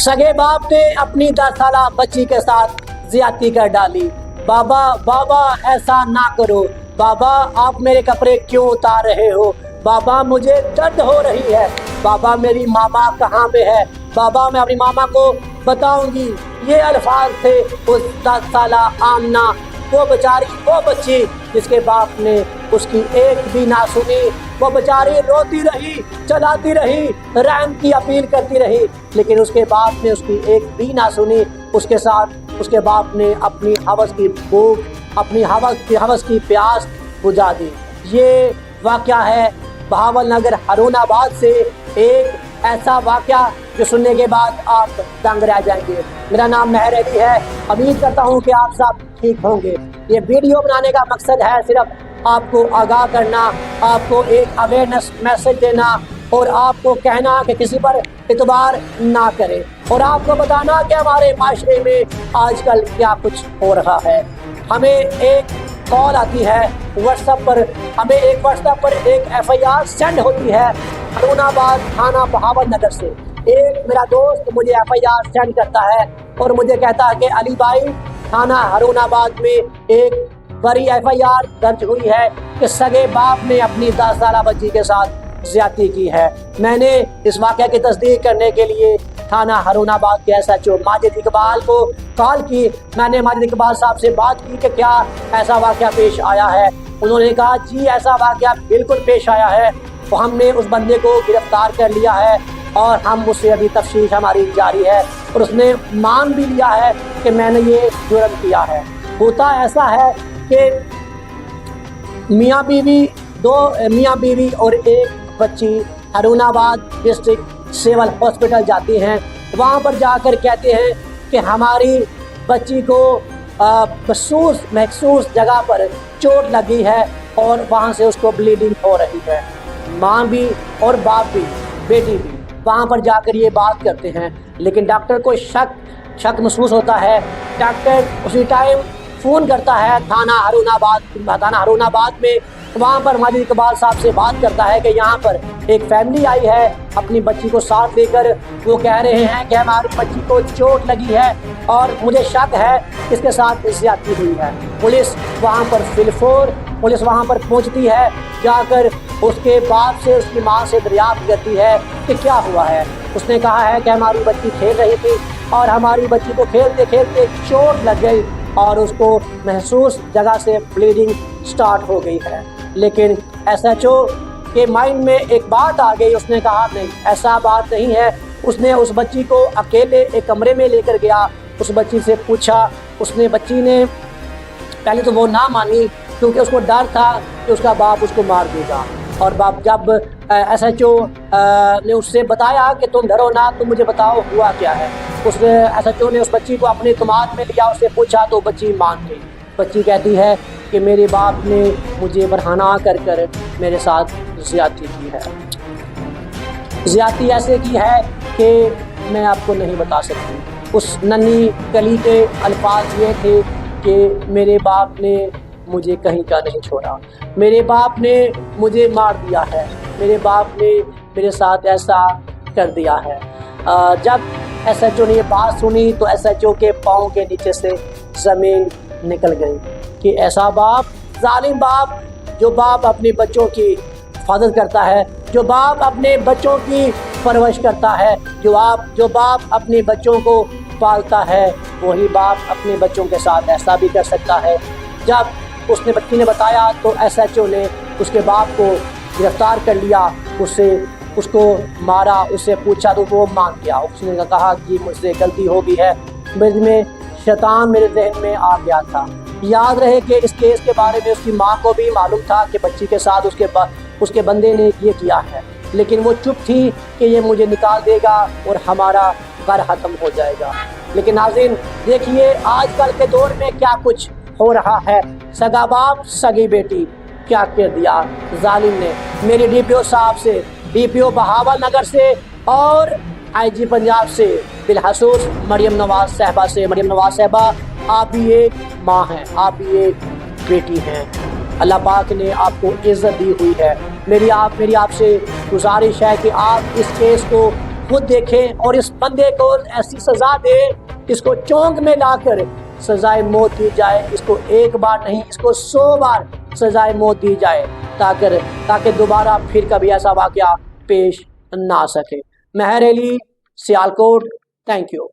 सगे बाप ने अपनी 10 साला बच्ची के साथ ज्यादती कर डाली। बाबा बाबा ऐसा ना करो, बाबा आप मेरे कपड़े क्यों उतार रहे हो, बाबा मुझे दर्द हो रही है, बाबा मेरी मामा कहाँ पे है, बाबा मैं अपनी मामा को बताऊंगी। ये अल्फाज थे उस 10 साला आमना, वो बेचारी, वो बच्ची जिसके बाप ने उसकी एक भी ना सुनी। वो बेचारी रोती रही, चलाती रही, रहम की अपील करती रही, लेकिन उसके बाप ने उसकी एक भी ना सुनी। उसके साथ उसके बाप ने अपनी हवस की भूख, अपनी हवस की प्यास बुझा दी। ये वाक़या है बहावलनगर हरुणाबाद से, एक ऐसा वाक़या जो सुनने के बाद आप दंग रह जाएंगे। मेरा नाम मेहर अली है, उम्मीद करता हूँ कि आप सब ठीक होंगे। ये वीडियो बनाने का मकसद है सिर्फ आपको आगाह करना, आपको एक अवेयरनेस मैसेज देना और आपको कहना कि किसी पर इतबार ना करें, और आपको बताना कि हमारे माशरे में आजकल क्या कुछ हो रहा है। हमें एक कॉल आती है व्हाट्सएप पर, हमें एक व्हाट्सएप पर एक FIR सेंड होती है हरुणाबाद थाना बहावलनगर से। एक मेरा दोस्त मुझे FIR सेंड करता है और मुझे कहता है कि अली भाई, थाना हरुणाबाद में एक बड़ी FIR दर्ज हुई है कि सगे बाप ने अपनी 10 साला बच्ची के साथ ज्यादती की है। मैंने इस वाक़े की तस्दीक करने के लिए थाना हरुणाबाद के SHO माजिद इकबाल को कॉल की। मैंने माजिद इकबाल साहब से बात की कि क्या ऐसा वाक़या पेश आया है। उन्होंने कहा जी ऐसा वाक़या बिल्कुल पेश आया है, तो हमने उस बंदे को गिरफ्तार कर लिया है और हम उससे अभी तफ्तीश हमारी जारी है, और उसने मान भी लिया है कि मैंने ये जुर्म किया है। होता ऐसा है कि मियाँ बीवी और एक बच्ची हरुणाबाद डिस्ट्रिक्ट सिविल हॉस्पिटल जाती हैं। वहाँ पर जाकर कहते हैं कि हमारी बच्ची को महसूस जगह पर चोट लगी है और वहाँ से उसको ब्लीडिंग हो रही है। माँ भी और बाप भी, बेटी भी वहाँ पर जाकर ये बात करते हैं, लेकिन डॉक्टर को शक महसूस होता है। डॉक्टर उसी टाइम फ़ोन करता है थाना हरुणाबाद में। वहाँ पर माजिद इकबाल साहब से बात करता है कि यहाँ पर एक फैमिली आई है अपनी बच्ची को साथ लेकर। वो कह रहे हैं कि हमारी बच्ची को चोट लगी है और मुझे शक है इसके साथ ज्यादती हुई है। पुलिस वहाँ पर पहुँचती है, जाकर उसके बाप से, उसकी माँ से दरियाफ्त करती है कि क्या हुआ है। उसने कहा है कि हमारी बच्ची खेल रही थी और हमारी बच्ची को खेलते खेलते चोट लग गई और उसको महसूस जगह से ब्लीडिंग स्टार्ट हो गई है। लेकिन SHO के माइंड में एक बात आ गई। उसने कहा नहीं, ऐसा बात नहीं है। उसने उस बच्ची को अकेले एक कमरे में लेकर गया, उस बच्ची से पूछा। बच्ची ने पहले तो वो ना मानी क्योंकि उसको डर था कि उसका बाप उसको मार देगा। और बाप जब SHO ने उससे बताया कि तुम डरो ना, तुम मुझे बताओ हुआ क्या है, SHO ने उस बच्ची को अपने तुमाद में लिया, उससे पूछा तो बच्ची मान गई। बच्ची कहती है कि मेरे बाप ने मुझे बरहाना कर मेरे साथ ज्यादती की है। ज्यादती ऐसे की है कि मैं आपको नहीं बता सकती। उस नन्ही कली के अल्फाज ये थे कि मेरे बाप ने मुझे कहीं का नहीं छोड़ा, मेरे बाप ने मुझे मार दिया है, मेरे बाप ने मेरे साथ ऐसा कर दिया है। जब SHO ने ये बात सुनी तो SHO के पाँव के नीचे से ज़मीन निकल गई कि ऐसा बाप, जालिम बाप, जो बाप अपने बच्चों की हिफाजत करता है, जो बाप अपने बच्चों की परवरिश करता है, जो बाप अपने बच्चों को पालता है, वही बाप अपने बच्चों के साथ ऐसा भी कर सकता है। जब बच्ची ने बताया तो SHO ने उसके बाप को गिरफ्तार कर लिया, उसको मारा, उससे पूछा तो वो मान गया। उसने कहा कि मुझसे गलती हो गई है, शैतान मेरे जहन में आ गया था। याद रहे कि इस केस के बारे में उसकी माँ को भी मालूम था कि बच्ची के साथ उसके बंदे ने ये किया है, लेकिन वो चुप थी कि ये मुझे निकाल देगा और हमारा घर ख़त्म हो जाएगा। लेकिन नाज़रीन देखिए आजकल के दौर में क्या कुछ हो रहा है। सगा बाप सगी बेटी, क्या कर दिया जालिम ने। मेरी DPO साहब से, DPO बहावलनगर से और IG पंजाब से बिलखसूस मरियम नवाज साहबा से, मरियम नवाज साहबा आप भी एक माँ हैं, आप भी एक बेटी हैं। अल्लाह पाक ने आपको इज़्ज़त दी हुई है। मेरी आपसे गुजारिश है कि आप इस केस को خود دیکھیں اور اس بندے کو ایسی سزا دے اس کو چونک میں لا کر سزائے موت دی جائے. اس کو ایک بار نہیں، اس کو 100 بار سزائے موت دی جائے تاکہ دوبارہ پھر کبھی ایسا واقعہ پیش نہ آ سکے. مہر علی، سیالکوٹ. Thank you.